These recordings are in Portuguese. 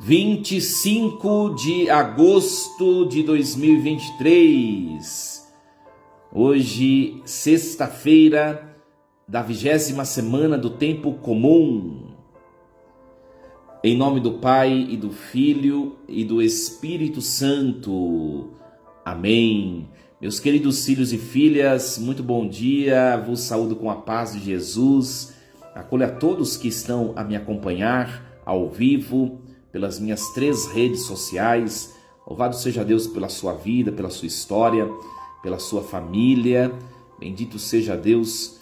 25 de agosto de 2023, hoje, sexta-feira da 20ª semana do Tempo Comum. Em nome do Pai, e do Filho, e do Espírito Santo. Amém. Meus queridos filhos e filhas, muito bom dia, vos saúdo com a paz de Jesus. Acolho a todos que estão a me acompanhar ao vivo, pelas minhas 3 redes sociais. Louvado seja Deus pela sua vida, pela sua história, pela sua família. Bendito seja Deus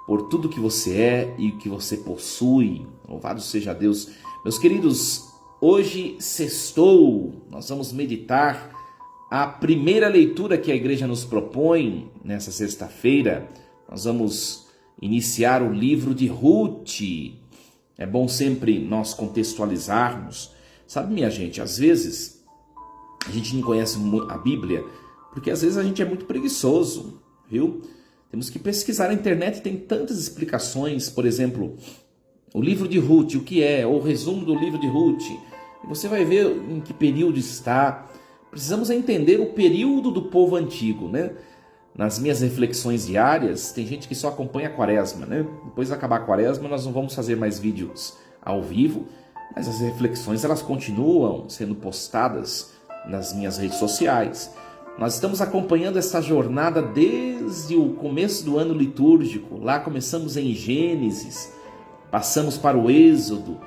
por tudo que você é e que você possui. Louvado seja Deus. Meus queridos, hoje sextou, nós vamos meditar a primeira leitura que a igreja nos propõe nessa sexta-feira. Nós vamos iniciar o livro de Ruth. É bom sempre nós contextualizarmos. Sabe, minha gente, às vezes a gente não conhece a Bíblia porque às vezes a gente é muito preguiçoso, viu? Temos que pesquisar na internet, tem tantas explicações. Por exemplo, o livro de Ruth, o que é? Ou o resumo do livro de Ruth. E você vai ver em que período está. Precisamos entender o período do povo antigo, né? Nas minhas reflexões diárias, tem gente que só acompanha a quaresma, né? Depois de acabar a quaresma, nós não vamos fazer mais vídeos ao vivo, mas as reflexões, elas continuam sendo postadas nas minhas redes sociais. Nós estamos acompanhando essa jornada desde o começo do ano litúrgico. Lá começamos em Gênesis, passamos para o Êxodo,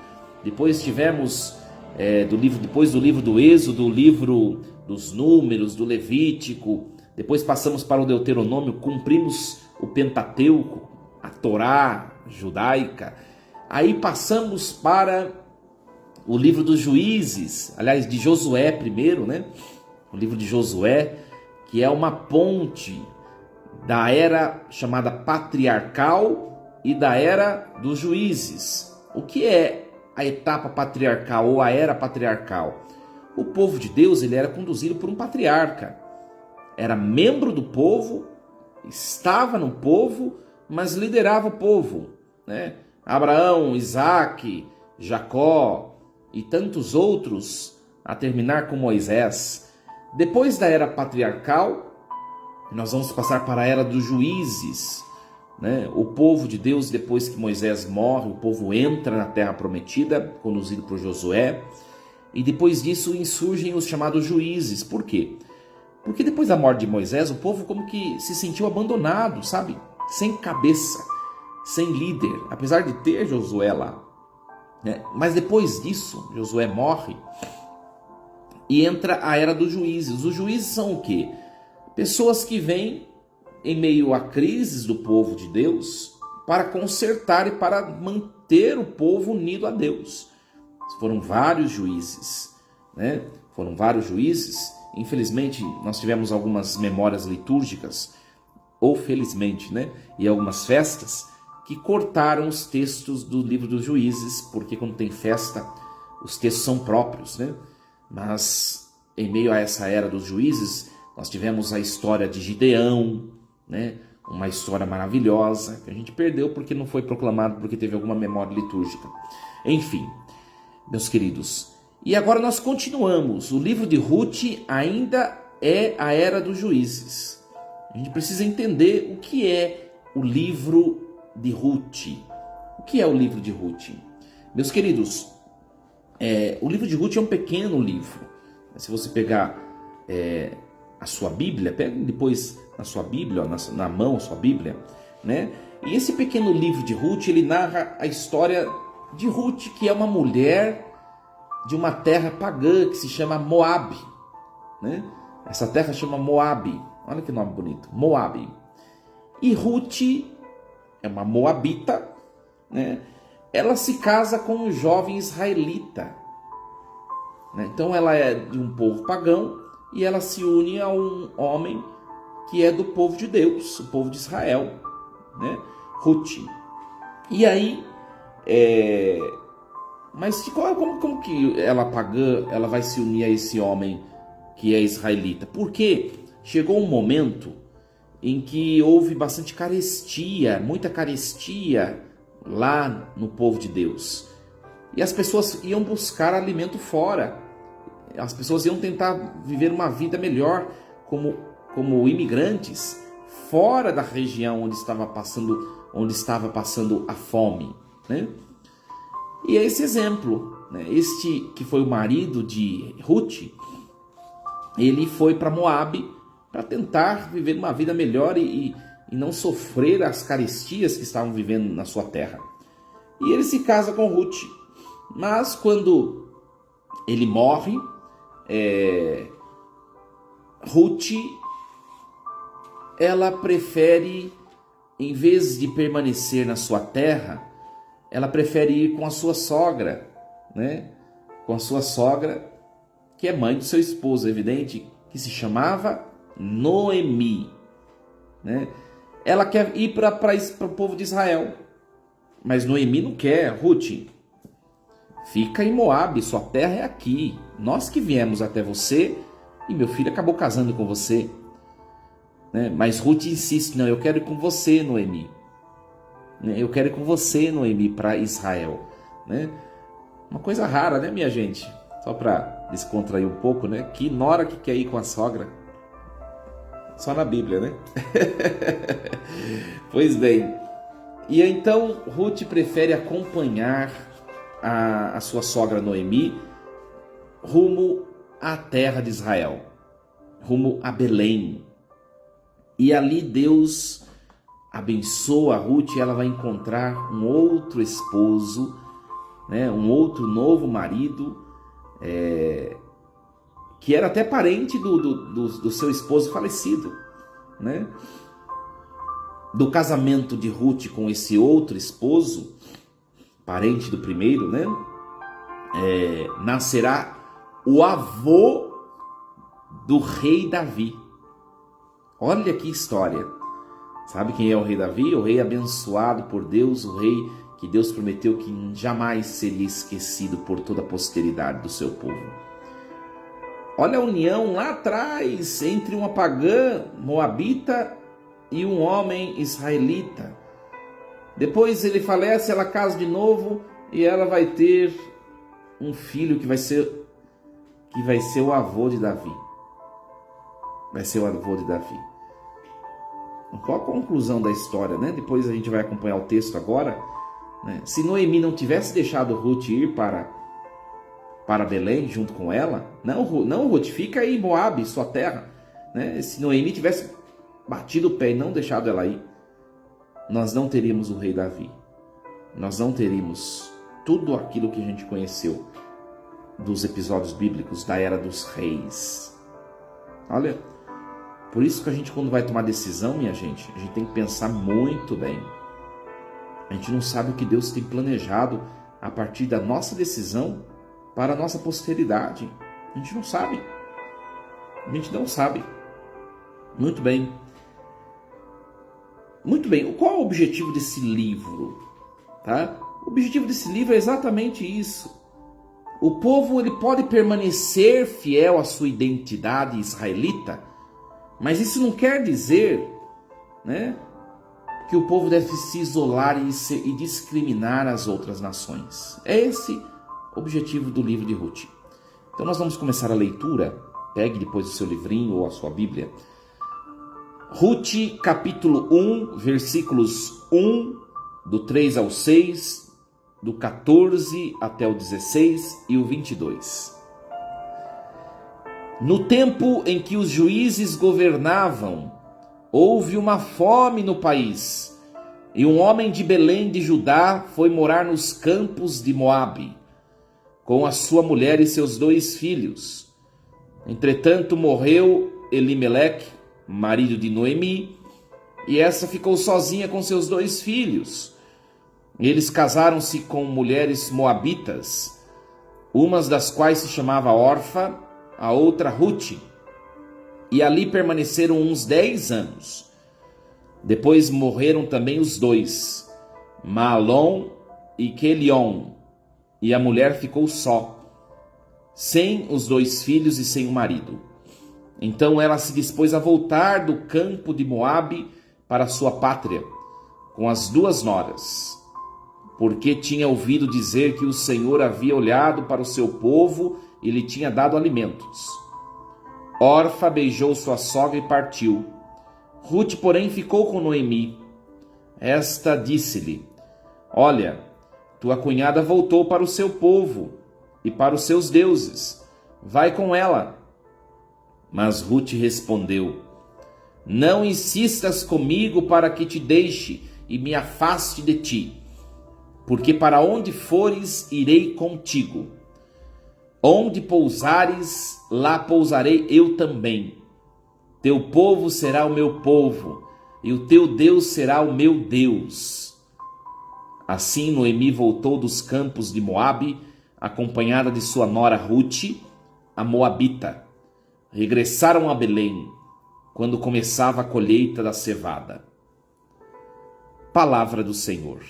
depois tivemos depois do livro do Êxodo, o livro dos Números, do Levítico. Depois passamos para o Deuteronômio, cumprimos o Pentateuco, a Torá judaica. Aí passamos para o livro dos Juízes, aliás, de Josué primeiro, né? O livro de Josué, que é uma ponte da era chamada patriarcal e da era dos juízes. O que é a etapa patriarcal ou a era patriarcal? O povo de Deus, ele era conduzido por um patriarca. Era membro do povo, estava no povo, mas liderava o povo, né? Abraão, Isaac, Jacó e tantos outros, a terminar com Moisés. Depois da era patriarcal, nós vamos passar para a era dos juízes, né? O povo de Deus, depois que Moisés morre, o povo entra na terra prometida, conduzido por Josué. E depois disso insurgem os chamados juízes. Por quê? Porque depois da morte de Moisés, o povo como que se sentiu abandonado, sabe? Sem cabeça, sem líder, apesar de ter Josué lá, né? Mas depois disso, Josué morre e entra a era dos juízes. Os juízes são o quê? Pessoas que vêm em meio a crises do povo de Deus para consertar e para manter o povo unido a Deus. Foram vários juízes, né? Foram vários juízes. Infelizmente, nós tivemos algumas memórias litúrgicas, ou felizmente, né? E algumas festas que cortaram os textos do livro dos juízes, porque quando tem festa, os textos são próprios, né? Mas em meio a essa era dos juízes, nós tivemos a história de Gideão, né? Uma história maravilhosa, que a gente perdeu porque não foi proclamado, porque teve alguma memória litúrgica. Enfim, meus queridos, e agora nós continuamos. O livro de Ruth ainda é a era dos juízes. A gente precisa entender o que é o livro de Ruth. O que é o livro de Ruth? Meus queridos, o livro de Ruth é um pequeno livro. Se você pegar a sua Bíblia, pega depois na sua Bíblia, na mão a sua Bíblia, né? E esse pequeno livro de Ruth, ele narra a história de Ruth, que é uma mulher de uma terra pagã que se chama Moabe, né? Essa terra chama Moabe. Olha que nome bonito, Moabe. E Ruth é uma moabita, né? Ela se casa com um jovem israelita, né? Então ela é de um povo pagão e ela se une a um homem que é do povo de Deus, o povo de Israel, né? Ruth. E aí, mas como que ela pagã, ela vai se unir a esse homem que é israelita? Porque chegou um momento em que houve bastante carestia, muita carestia lá no povo de Deus. E as pessoas iam buscar alimento fora. As pessoas iam tentar viver uma vida melhor como imigrantes fora da região onde estava passando a fome, né? E é esse exemplo, né? Este que foi o marido de Ruth, ele foi para Moabe para tentar viver uma vida melhor e não sofrer as carestías que estavam vivendo na sua terra. E ele se casa com Ruth, mas quando ele morre, Ruth, ela prefere, em vez de permanecer na sua terra, ela prefere ir com a sua sogra, né? Com a sua sogra, que é mãe do seu esposo, evidente, que se chamava Noemi, né? Ela quer ir para o povo de Israel, mas Noemi não quer. Ruth, fica em Moabe, sua terra é aqui. Nós que viemos até você e meu filho acabou casando com você, né? Mas Ruth insiste, não, eu quero ir com você, Noemi. Eu quero ir com você, Noemi, para Israel, né? Uma coisa rara, né, minha gente? Só para descontrair um pouco, né? Que nora que quer ir com a sogra? Só na Bíblia, né? Pois bem, e então Ruth prefere acompanhar a sua sogra Noemi rumo à terra de Israel, rumo a Belém. E ali Deus abençoa a Ruth e ela vai encontrar um outro esposo, né? Um outro novo marido, que era até parente do seu esposo falecido, né? Do casamento de Ruth com esse outro esposo, parente do primeiro, né? Nascerá o avô do rei Davi. Olha que história! Sabe quem é o rei Davi? O rei abençoado por Deus, o rei que Deus prometeu que jamais seria esquecido por toda a posteridade do seu povo. Olha a união lá atrás entre uma pagã moabita e um homem israelita. Depois ele falece, ela casa de novo e ela vai ter um filho que vai ser o avô de Davi. Vai ser o avô de Davi. Qual a conclusão da história, né? Depois a gente vai acompanhar o texto agora, né? Se Noemi não tivesse deixado Ruth ir para Belém junto com ela, não Ruth, fica aí em Moabe, sua terra, né? Se Noemi tivesse batido o pé e não deixado ela ir, nós não teríamos o rei Davi, nós não teríamos tudo aquilo que a gente conheceu dos episódios bíblicos da era dos reis. Olha, por isso que a gente, quando vai tomar decisão, minha gente, a gente tem que pensar muito bem. A gente não sabe o que Deus tem planejado a partir da nossa decisão para a nossa posteridade. A gente não sabe. A gente não sabe. Muito bem. Muito bem. Qual é o objetivo desse livro? Tá? O objetivo desse livro é exatamente isso. O povo ele pode permanecer fiel à sua identidade israelita, mas isso não quer dizer, né, que o povo deve se isolar e discriminar as outras nações. É esse o objetivo do livro de Ruth. Então nós vamos começar a leitura. Pegue depois o seu livrinho ou a sua Bíblia. Ruth, capítulo 1, versículos 1, do 3 ao 6, do 14 até o 16 e o 22. No tempo em que os juízes governavam, houve uma fome no país, e um homem de Belém de Judá foi morar nos campos de Moabe, com a sua mulher e seus 2 filhos. Entretanto, morreu Elimeleque, marido de Noemi, e essa ficou sozinha com seus 2 filhos. Eles casaram-se com mulheres moabitas, umas das quais se chamava Orfa, a outra Ruth, e ali permaneceram uns 10 anos. Depois morreram também os 2, Mahlon e Quelion, e a mulher ficou só, sem os 2 filhos e sem o marido. Então ela se dispôs a voltar do campo de Moabe para sua pátria, com as 2 noras. porque tinha ouvido dizer que o Senhor havia olhado para o seu povo e lhe tinha dado alimentos. Orfa beijou sua sogra e partiu. Ruth, porém, ficou com Noemi. Esta disse-lhe: Olha, tua cunhada voltou para o seu povo e para os seus deuses. Vai com ela. Mas Ruth respondeu: Não insistas comigo para que te deixe e me afaste de ti, porque para onde fores, irei contigo. Onde pousares, lá pousarei eu também. Teu povo será o meu povo, e o teu Deus será o meu Deus. Assim Noemi voltou dos campos de Moabe, acompanhada de sua nora Ruth, a moabita. Regressaram a Belém, quando começava a colheita da cevada. Palavra do Senhor.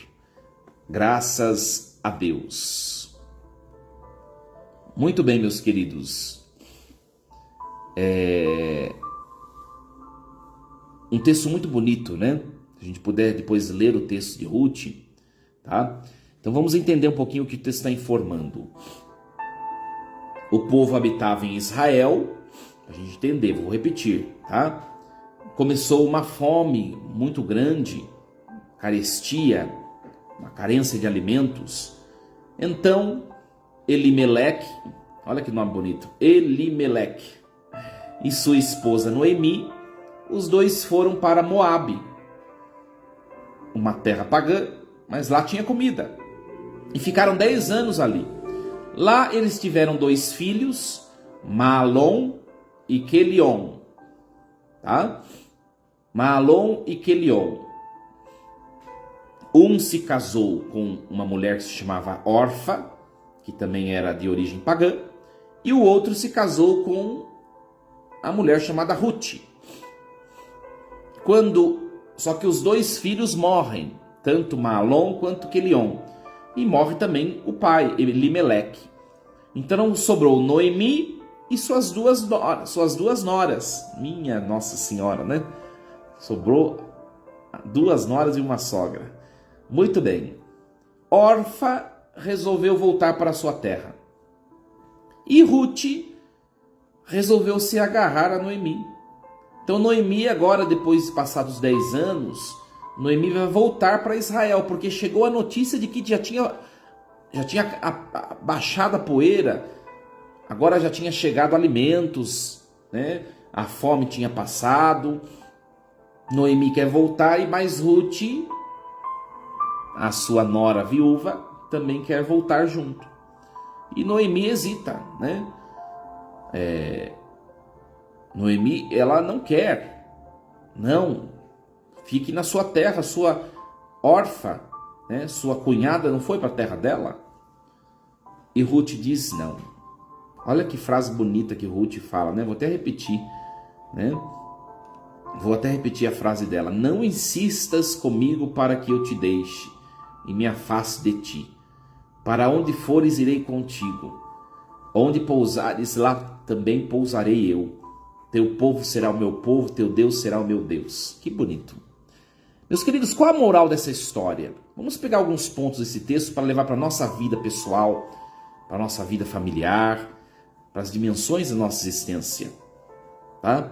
Graças a Deus. Muito bem, meus queridos. Um texto muito bonito, né? Se a gente puder depois ler o texto de Ruth, tá? Então vamos entender um pouquinho o que o texto está informando. O povo habitava em Israel, a gente entender, vou repetir, tá? Começou uma fome muito grande, carestia, uma carência de alimentos. Então, Elimeleque, olha que nome bonito, Elimeleque e sua esposa Noemi, os dois foram para Moabe, uma terra pagã, mas lá tinha comida. E ficaram 10 anos ali. Lá eles tiveram 2 filhos, Maalon e Quelion. Tá? Maalon e Quelion. Um se casou com uma mulher que se chamava Orfa, que também era de origem pagã, e o outro se casou com a mulher chamada Ruth. Só que os 2 filhos morrem, tanto Maalon quanto Quelion, e morre também o pai, Elimeleque. Então sobrou Noemi e suas duas noras. Minha Nossa Senhora, né? Sobrou 2 noras e uma sogra. Muito bem. Orfa resolveu voltar para sua terra. E Ruth resolveu se agarrar a Noemi. Então Noemi agora, depois de passados 10 anos, Noemi vai voltar para Israel, porque chegou a notícia de que já tinha baixado a poeira, agora já tinha chegado alimentos, né? A fome tinha passado. Noemi quer voltar, e mais Ruth, a sua nora viúva, também quer voltar junto. E Noemi hesita, né? Noemi, ela não quer. Não, fique na sua terra, sua órfã, né? Sua cunhada não foi para a terra dela? E Ruth diz não. Olha que frase bonita que Ruth fala, né? Vou até repetir, né? Vou até repetir a frase dela. Não insistas comigo para que eu te deixe e me afaste de ti. Para onde fores, irei contigo. Onde pousares, lá também pousarei eu. Teu povo será o meu povo, teu Deus será o meu Deus. Que bonito. Meus queridos, qual a moral dessa história? Vamos pegar alguns pontos desse texto para levar para a nossa vida pessoal, para a nossa vida familiar, para as dimensões da nossa existência. Tá?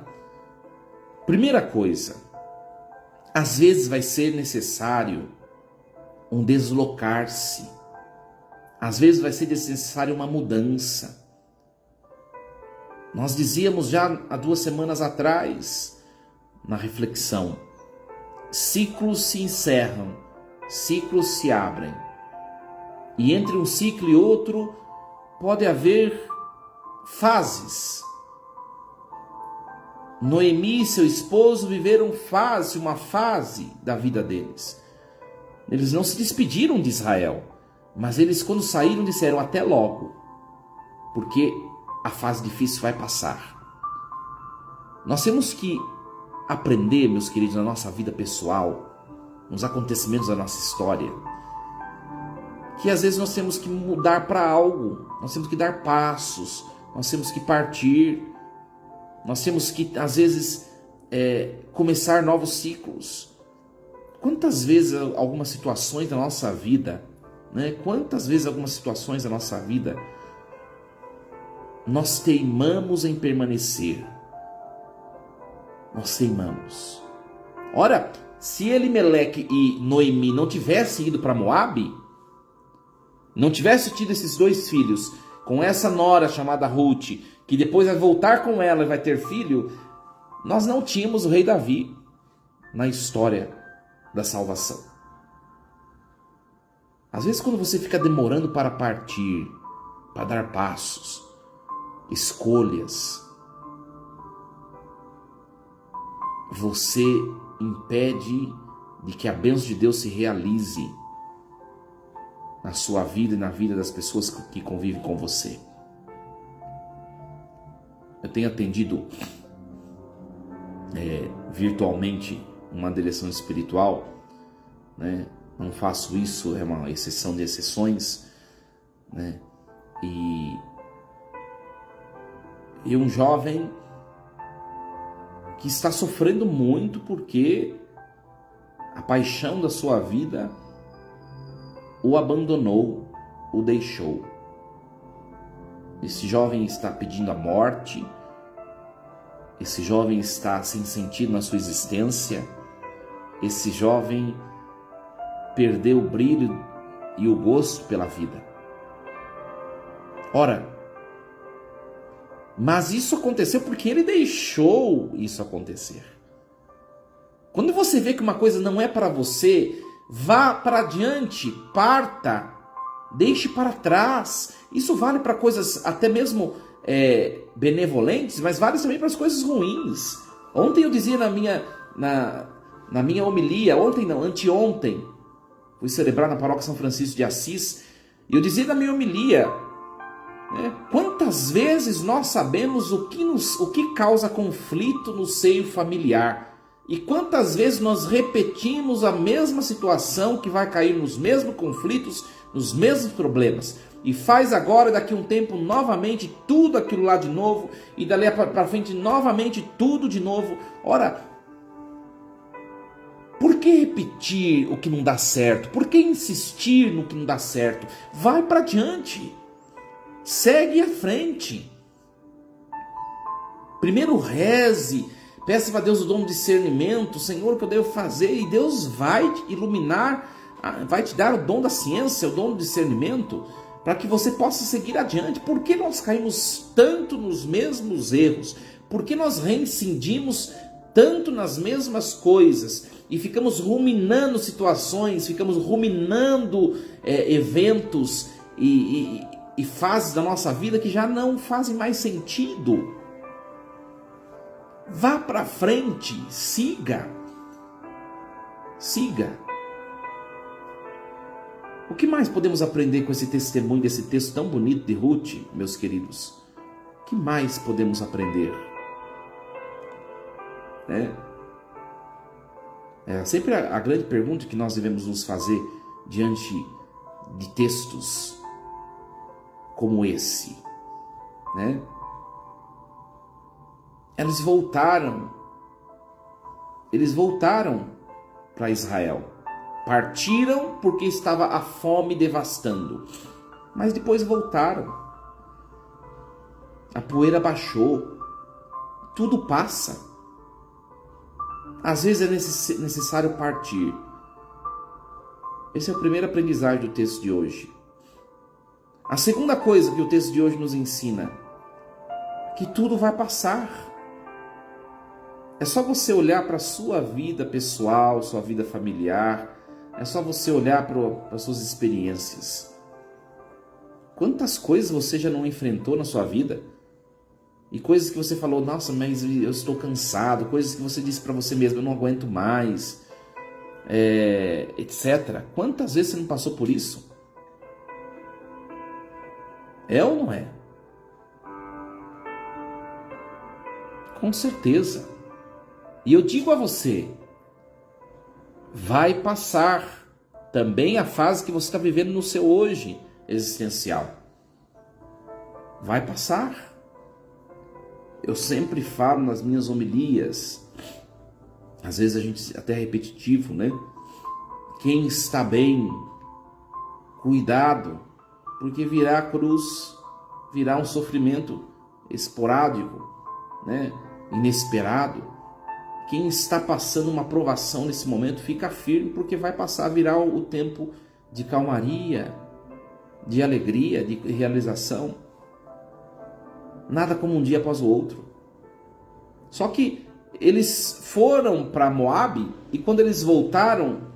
Primeira coisa, às vezes vai ser necessário um deslocar-se. Às vezes vai ser necessário uma mudança. Nós dizíamos já há 2 semanas atrás, na reflexão, ciclos se encerram, ciclos se abrem. E entre um ciclo e outro pode haver fases. Noemi e seu esposo viveram uma fase da vida deles. Eles não se despediram de Israel, mas eles, quando saíram, disseram até logo, porque a fase difícil vai passar. Nós temos que aprender, meus queridos, na nossa vida pessoal, nos acontecimentos da nossa história, que às vezes nós temos que mudar para algo, nós temos que dar passos, nós temos que partir, nós temos que, às vezes, começar novos ciclos. Quantas vezes algumas situações da nossa vida né? Quantas vezes algumas situações da nossa vida nós teimamos em permanecer. Nós teimamos. Ora, se Elimeleque e Noemi não tivessem ido para Moabe, não tivesse tido esses 2 filhos, com essa nora chamada Ruth, que depois vai voltar com ela e vai ter filho, nós não tínhamos o rei Davi na história da salvação. Às vezes, quando você fica demorando para partir, para dar passos, escolhas, você impede de que a bênção de Deus se realize na sua vida e na vida das pessoas que convivem com você. Eu tenho atendido virtualmente uma direção espiritual, né? Não faço isso, é uma exceção de exceções, né? E um jovem que está sofrendo muito porque a paixão da sua vida o abandonou, o deixou. Esse jovem está pedindo a morte, esse jovem está sem sentido na sua existência, esse jovem perdeu o brilho e o gosto pela vida. Ora, mas isso aconteceu porque ele deixou isso acontecer. Quando você vê que uma coisa não é para você, vá para adiante, parta, deixe para trás. Isso vale para coisas até mesmo benevolentes, mas vale também para as coisas ruins. Ontem eu dizia na minha homilia, anteontem, fui celebrar na paróquia São Francisco de Assis, e eu dizia na minha homilia, quantas vezes nós sabemos o que causa conflito no seio familiar, e quantas vezes nós repetimos a mesma situação que vai cair nos mesmos conflitos, nos mesmos problemas, e faz agora, daqui a um tempo, novamente tudo aquilo lá de novo, e dali para frente novamente tudo de novo. Ora, por que repetir o que não dá certo? Por que insistir no que não dá certo? Vai para adiante, segue à frente. Primeiro reze, peça para Deus o dom de discernimento. Senhor, o que eu devo fazer? E Deus vai te iluminar, vai te dar o dom da ciência, o dom do discernimento, para que você possa seguir adiante. Por que nós caímos tanto nos mesmos erros? Por que nós reincidimos tanto nas mesmas coisas e ficamos ruminando situações, ficamos ruminando eventos e fases da nossa vida que já não fazem mais sentido? Vá para frente, siga. O que mais podemos aprender com esse testemunho, desse texto tão bonito de Ruth, meus queridos? O que mais podemos aprender? Sempre a grande pergunta que nós devemos nos fazer diante de textos como esse, né? Eles voltaram para Israel. Partiram porque estava a fome devastando, mas depois voltaram. A poeira baixou, tudo passa. Às vezes é necessário partir. Esse é o primeiro aprendizagem do texto de hoje. A segunda coisa que o texto de hoje nos ensina, que tudo vai passar. É só você olhar para a sua vida pessoal, sua vida familiar, é só você olhar para as suas experiências. Quantas coisas você já não enfrentou na sua vida? E coisas que você falou, nossa, mas eu estou cansado, coisas que você disse para você mesmo, eu não aguento mais, etc. Quantas vezes você não passou por isso? É ou não é? Com certeza. E eu digo a você, vai passar também a fase que você está vivendo no seu hoje existencial. Vai passar. Eu sempre falo nas minhas homilias, às vezes a gente até é repetitivo, né? Quem está bem Cuidado, porque virá a cruz, virá um sofrimento esporádico, né? Inesperado. Quem está passando uma provação nesse momento, fica firme, porque vai passar, virá o tempo de calmaria, de alegria, de realização. Nada como um dia após o outro. Só que eles foram para Moabe, e quando eles voltaram,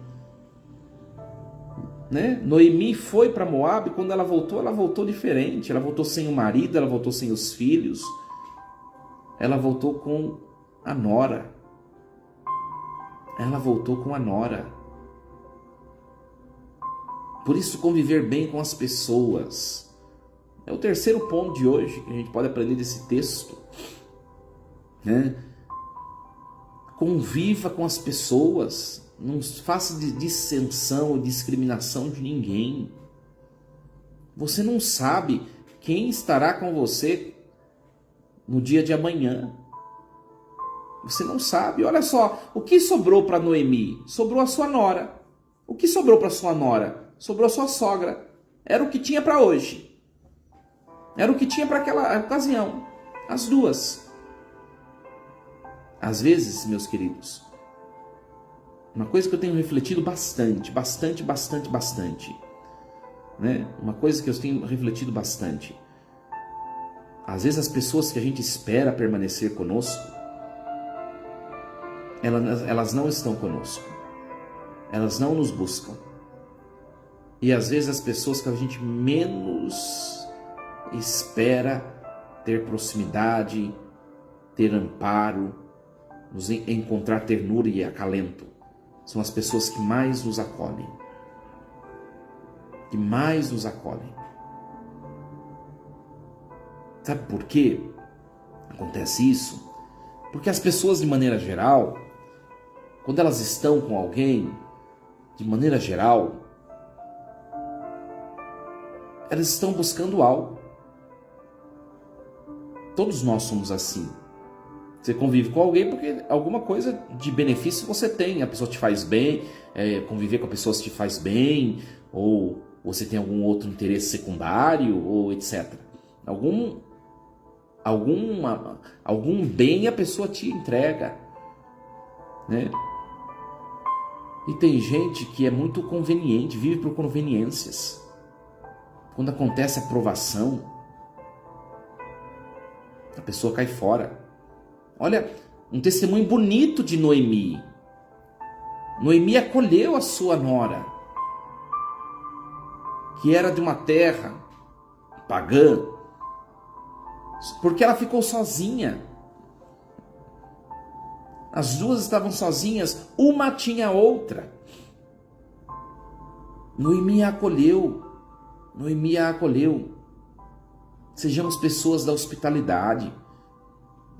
né? Noemi foi para Moabe, quando ela voltou diferente. Ela voltou sem o marido, ela voltou sem os filhos, ela voltou com a nora. Ela voltou com a nora. Por isso, conviver bem com as pessoas é o terceiro ponto de hoje que a gente pode aprender desse texto, né? Conviva com as pessoas, não faça dissensão ou discriminação de ninguém. Você não sabe quem estará com você no dia de amanhã. Você não sabe. Olha só, o que sobrou para Noemi? Sobrou a sua nora. O que sobrou para sua nora? Sobrou a sua sogra. Era o que tinha para hoje. Era o que tinha para aquela ocasião. As duas. Às vezes, meus queridos, uma coisa que eu tenho refletido bastante, né? Uma coisa que eu tenho refletido bastante. Às vezes as pessoas que a gente espera permanecer conosco, elas não estão conosco. Elas não nos buscam. E às vezes as pessoas que a gente menos espera ter proximidade, ter amparo, nos encontrar ternura e acalento, são as pessoas que mais nos acolhem. Que mais nos acolhem. Sabe por quê acontece isso? Porque as pessoas, de maneira geral, quando elas estão com alguém, de maneira geral, elas estão buscando algo. Todos nós somos assim. Você convive com alguém porque alguma coisa de benefício você tem. A pessoa te faz bem, conviver com a pessoa te faz bem, ou você tem algum outro interesse secundário, ou etc. Algum bem a pessoa te entrega, né? E tem gente que é muito conveniente, vive por conveniências. Quando acontece a provação, a pessoa cai fora. Olha, um testemunho bonito de Noemi. Noemi acolheu a sua nora, que era de uma terra pagã, porque ela ficou sozinha. As duas estavam sozinhas, uma tinha a outra. Noemi a acolheu. Noemi a acolheu. Sejamos pessoas da hospitalidade.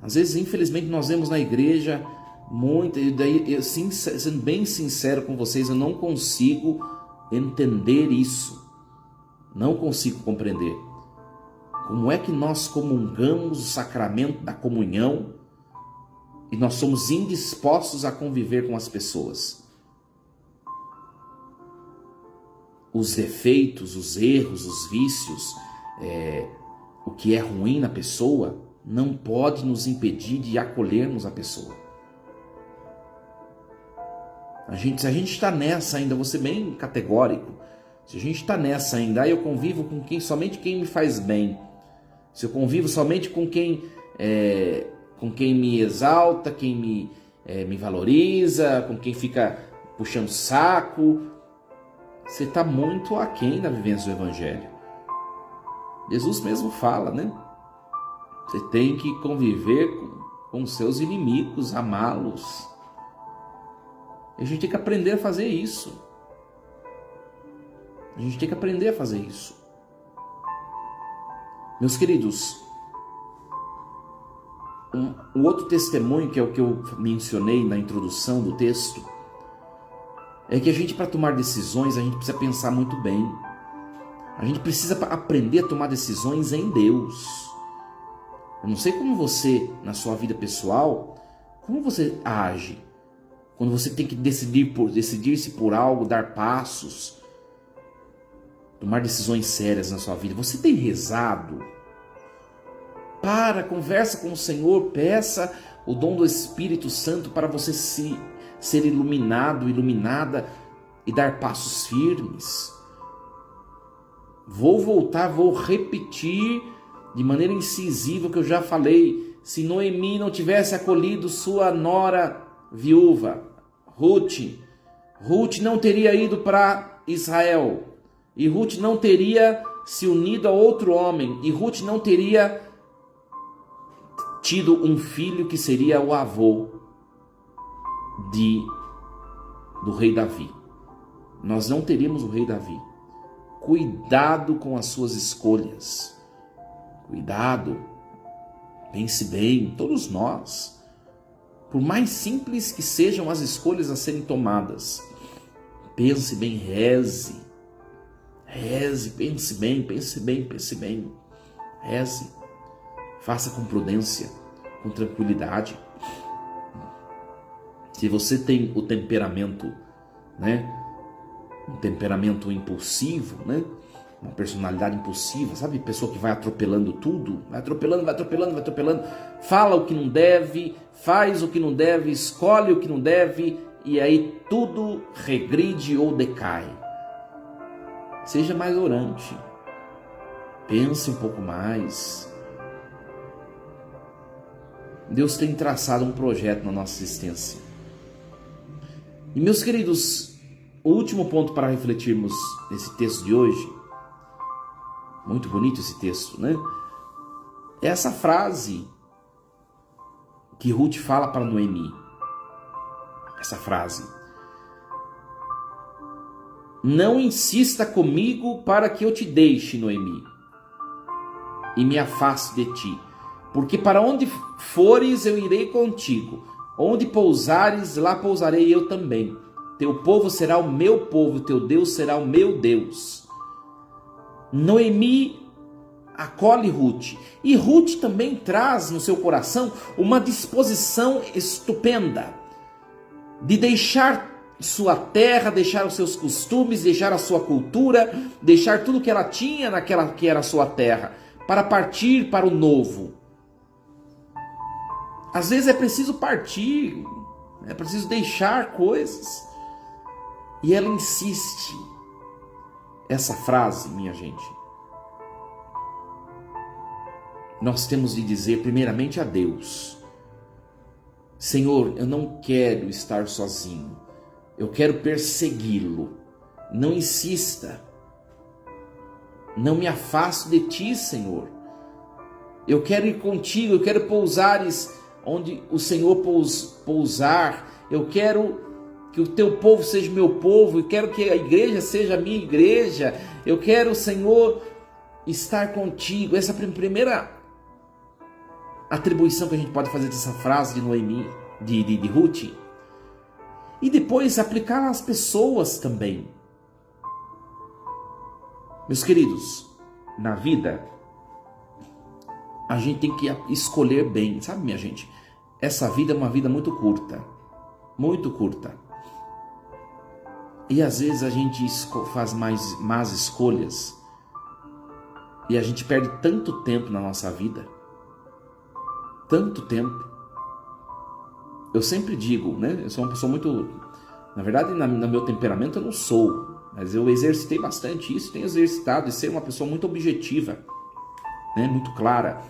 Às vezes, infelizmente, nós vemos na igreja muito, e daí, eu, sendo bem sincero com vocês, eu não consigo entender isso. Não consigo compreender. Como é que nós comungamos o sacramento da comunhão e nós somos indispostos a conviver com as pessoas? Os defeitos, os erros, os vícios, o que é ruim na pessoa, não pode nos impedir de acolhermos a pessoa. Se a gente está nessa ainda, vou ser bem categórico, se a gente está nessa ainda, eu convivo com somente quem me faz bem, se eu convivo somente com quem me exalta, quem me valoriza, com quem fica puxando saco, você está muito aquém da vivência do Evangelho. Jesus mesmo fala, né? Você tem que conviver com os seus inimigos, amá-los. A gente tem que aprender a fazer isso. A gente tem que aprender a fazer isso. Meus queridos, um outro testemunho, que é o que eu mencionei na introdução do texto, é que a gente, para tomar decisões, a gente precisa pensar muito bem. A gente precisa aprender a tomar decisões em Deus. Eu não sei como você, na sua vida pessoal, como você age quando você tem que decidir-se por algo, dar passos. tomar decisões sérias na sua vida. Você tem rezado? Conversa com o Senhor, peça o dom do Espírito Santo para você ser iluminado, iluminada e dar passos firmes. Vou repetir de maneira incisiva o que eu já falei. Se Noemi não tivesse acolhido sua nora viúva, Ruth não teria ido para Israel. E Ruth não teria se unido a outro homem. E Ruth não teria tido um filho que seria o avô do rei Davi. Nós não teríamos o rei Davi. Cuidado com as suas escolhas. Cuidado. Pense bem, todos nós. Por mais simples que sejam as escolhas a serem tomadas, pense bem, reze. Reze, pense bem. Reze. Faça com prudência, com tranquilidade. Se você tem o temperamento, um temperamento impulsivo, uma personalidade impulsiva, sabe? Pessoa que vai atropelando tudo, vai atropelando, fala o que não deve, faz o que não deve, escolhe o que não deve, e aí tudo regride ou decai. Seja mais orante, pense um pouco mais. Deus tem traçado um projeto na nossa existência. E meus queridos, o último ponto para refletirmos nesse texto de hoje, muito bonito esse texto, é essa frase que Ruth fala para Noemi. Essa frase: não insista comigo para que eu te deixe, Noemi, e me afaste de ti. Porque para onde fores eu irei contigo, onde pousares, lá pousarei eu também. Teu povo será o meu povo, teu Deus será o meu Deus. Noemi acolhe Ruth, e Ruth também traz no seu coração uma disposição estupenda de deixar sua terra, deixar os seus costumes, deixar a sua cultura, deixar tudo que ela tinha naquela que era a sua terra, para partir para o novo. Às vezes é preciso partir, é preciso deixar coisas. E ela insiste. Essa frase, minha gente, nós temos de dizer primeiramente a Deus: Senhor, eu não quero estar sozinho, eu quero persegui-lo. Não insista, não me afasto de ti, Senhor. Eu quero ir contigo, eu quero pousares onde o Senhor pousar. Eu quero que o teu povo seja meu povo, eu quero que a igreja seja a minha igreja. Eu quero, Senhor, estar contigo. Essa é a primeira atribuição que a gente pode fazer dessa frase de Noemi, de Ruth. E depois aplicar às pessoas também. Meus queridos, na vida a gente tem que escolher bem, sabe, minha gente? Essa vida é uma vida muito curta, muito curta. E às vezes a gente faz más escolhas e a gente perde tanto tempo na nossa vida, tanto tempo. Eu sempre digo, eu sou uma pessoa muito, na verdade, no meu temperamento eu não sou, mas eu exercitei bastante isso, tenho exercitado de ser uma pessoa muito objetiva, muito clara,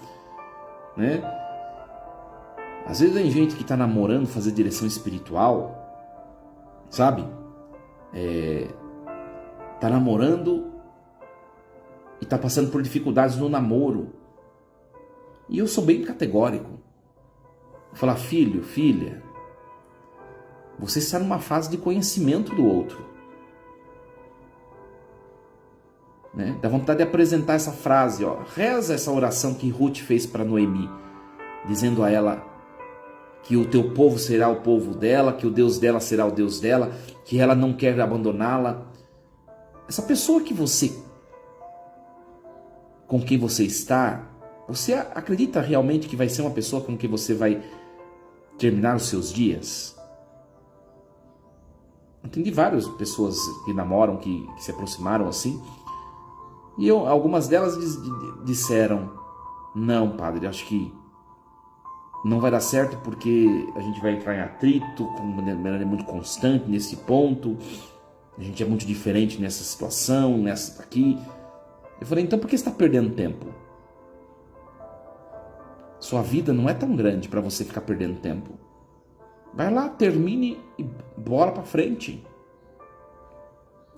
Às vezes tem gente que está namorando, fazer direção espiritual, sabe? Está namorando e está passando por dificuldades no namoro. E eu sou bem categórico. Vou falar: filho, filha, você está numa fase de conhecimento do outro. Dá vontade de apresentar essa frase, reza essa oração que Ruth fez para Noemi, dizendo a ela que o teu povo será o povo dela, que o Deus dela será o Deus dela, que ela não quer abandoná-la. Essa pessoa com quem você está, você acredita realmente que vai ser uma pessoa com quem você vai terminar os seus dias? Entendi várias pessoas que namoram, que se aproximaram assim, E algumas delas disseram: não, padre, acho que não vai dar certo porque a gente vai entrar em atrito de maneira muito constante nesse ponto. A gente é muito diferente nessa situação, nessa aqui. Eu falei: então por que você está perdendo tempo? Sua vida não é tão grande para você ficar perdendo tempo. Vai lá, termine e bola para frente.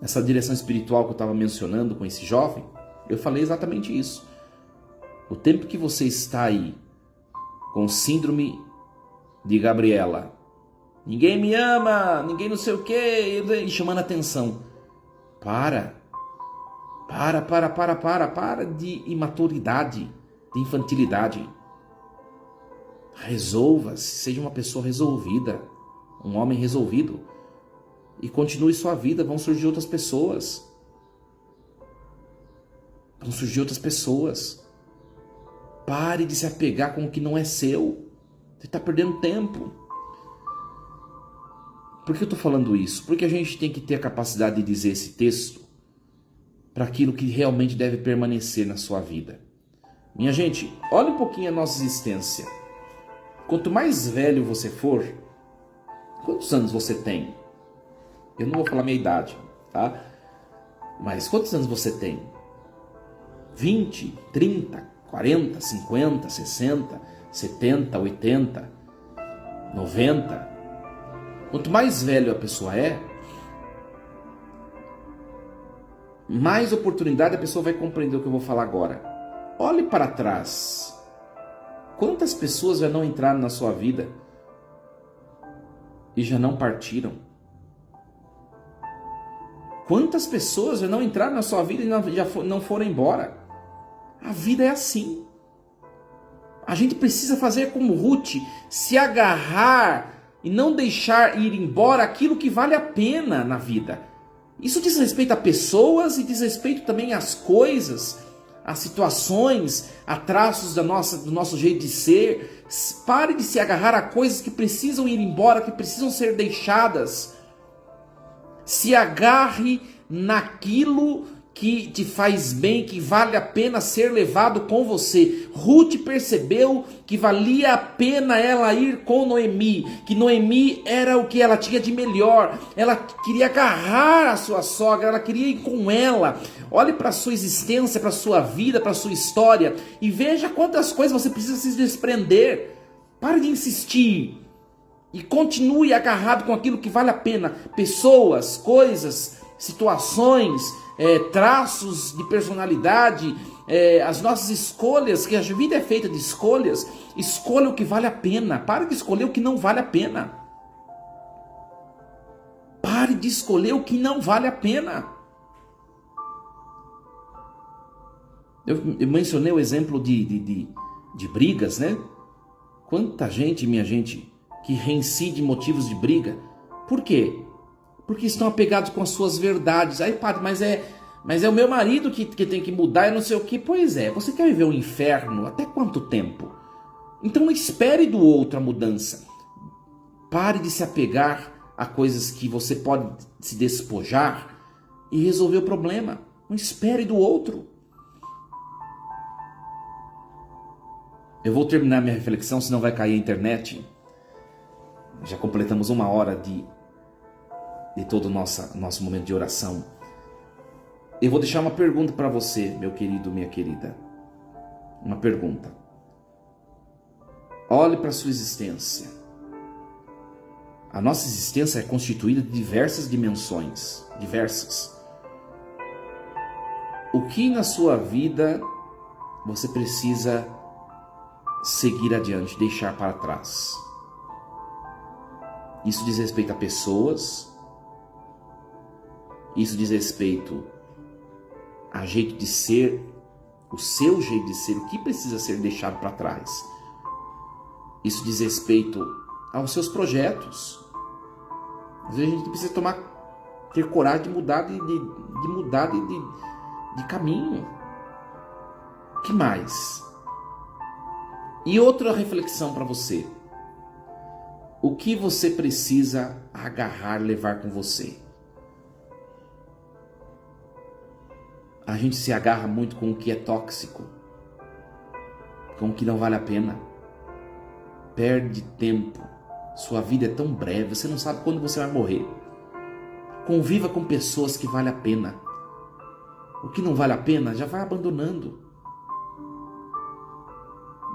Essa direção espiritual que eu estava mencionando com esse jovem, eu falei exatamente isso. O tempo que você está aí com síndrome de Gabriela, ninguém me ama, ninguém não sei o quê, e chamando a atenção. Para de imaturidade, de infantilidade. Resolva-se, seja uma pessoa resolvida, um homem resolvido, e continue sua vida. Vão surgir outras pessoas. Pare de se apegar com o que não é seu. Você está perdendo tempo. Por que eu estou falando isso? Porque a gente tem que ter a capacidade de dizer esse texto para aquilo que realmente deve permanecer na sua vida. Minha gente, olha um pouquinho a nossa existência. Quanto mais velho você for, quantos anos você tem? Eu não vou falar minha idade, tá? Mas quantos anos você tem? 20, 30, 40, 50, 60, 70, 80, 90. Quanto mais velho a pessoa é, mais oportunidade a pessoa vai compreender o que eu vou falar agora. Olhe para trás. Quantas pessoas já não entraram na sua vida e já não partiram? Quantas pessoas já não entraram na sua vida e já não foram embora? A vida é assim. A gente precisa fazer como Ruth, se agarrar e não deixar ir embora aquilo que vale a pena na vida. Isso diz respeito a pessoas e diz respeito também às coisas, às situações, a traços do nosso jeito de ser. Pare de se agarrar a coisas que precisam ir embora, que precisam ser deixadas. Se agarre naquilo que te faz bem, que vale a pena ser levado com você. Ruth percebeu que valia a pena ela ir com Noemi, que Noemi era o que ela tinha de melhor. Ela queria agarrar a sua sogra, ela queria ir com ela. Olhe para a sua existência, para a sua vida, para a sua história e veja quantas coisas você precisa se desprender. Pare de insistir e continue agarrado com aquilo que vale a pena. Pessoas, coisas, situações, traços de personalidade, as nossas escolhas, que a vida é feita de escolhas. Escolha o que vale a pena. Pare de escolher o que não vale a pena. Pare de escolher o que não vale a pena. Eu mencionei o exemplo de brigas, né? Quanta gente, minha gente, que reincide motivos de briga. Por quê? Porque estão apegados com as suas verdades. Aí, padre, mas é o meu marido que tem que mudar e não sei o que. Pois é, você quer viver um inferno até quanto tempo? Então não espere do outro a mudança. Pare de se apegar a coisas que você pode se despojar e resolver o problema. Não espere do outro. Eu vou terminar minha reflexão, senão vai cair a internet. Já completamos 1 hora de todo o nosso momento de oração. Eu vou deixar uma pergunta para você, meu querido, minha querida. Uma pergunta. Olhe para a sua existência. A nossa existência é constituída de diversas dimensões. Diversas. O que na sua vida você precisa seguir adiante, deixar para trás? Isso diz respeito a pessoas. Isso diz respeito a jeito de ser, o seu jeito de ser, o que precisa ser deixado para trás. Isso diz respeito aos seus projetos. Às vezes a gente precisa ter coragem de mudar de caminho. O que mais? E outra reflexão para você. O que você precisa agarrar, levar com você? a gente se agarra muito com o que é tóxico, com o que não vale a pena. Perde tempo. Sua vida é tão breve, você não sabe quando você vai morrer. Conviva com pessoas que valem a pena. O que não vale a pena, já vai abandonando.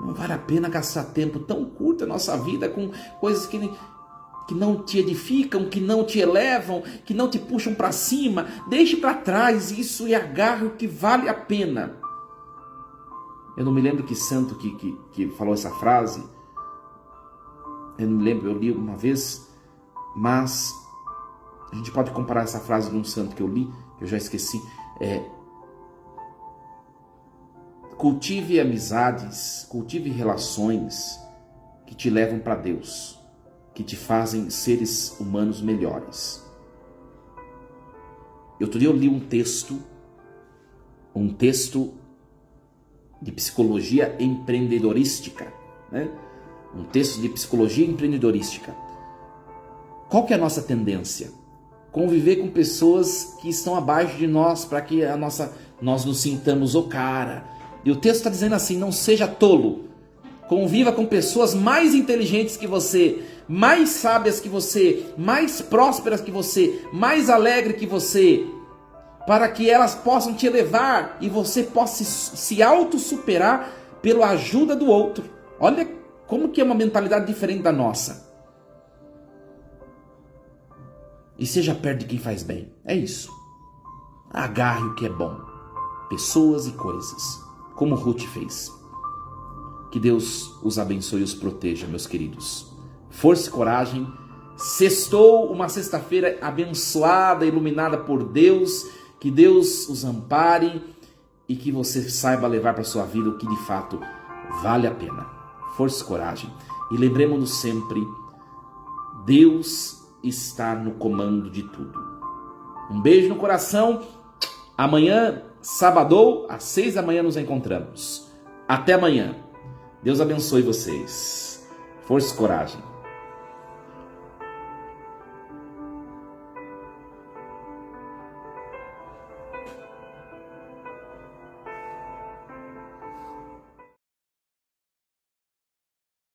Não vale a pena gastar tempo tão curto na nossa vida com coisas que não te edificam, que não te elevam, que não te puxam para cima. Deixe para trás isso e agarre o que vale a pena. Eu não me lembro que santo que falou essa frase. Eu não me lembro, eu li uma vez, mas a gente pode comparar essa frase de um santo que eu li, que eu já esqueci. Cultive amizades, cultive relações que te levam para Deus, que te fazem seres humanos melhores. Outro dia eu li um texto de psicologia empreendedorística, né? Um texto de psicologia empreendedorística. Qual que é a nossa tendência? Conviver com pessoas que estão abaixo de nós para que nós nos sintamos o cara. E o texto está dizendo assim: não seja tolo. Conviva com pessoas mais inteligentes que você, mais sábias que você, mais prósperas que você, mais alegre que você, para que elas possam te elevar e você possa se autossuperar pela ajuda do outro. Olha como que é uma mentalidade diferente da nossa. E seja perto de quem faz bem. É isso. Agarre o que é bom. Pessoas e coisas. Como Ruth fez. Que Deus os abençoe e os proteja, meus queridos. Força e coragem. Sextou, uma sexta-feira abençoada, iluminada por Deus. Que Deus os ampare e que você saiba levar para a sua vida o que de fato vale a pena. Força e coragem. E lembremos-nos sempre, Deus está no comando de tudo. Um beijo no coração. Amanhã, sábado, às 6 da manhã nos encontramos. Até amanhã. Deus abençoe vocês. Força e coragem.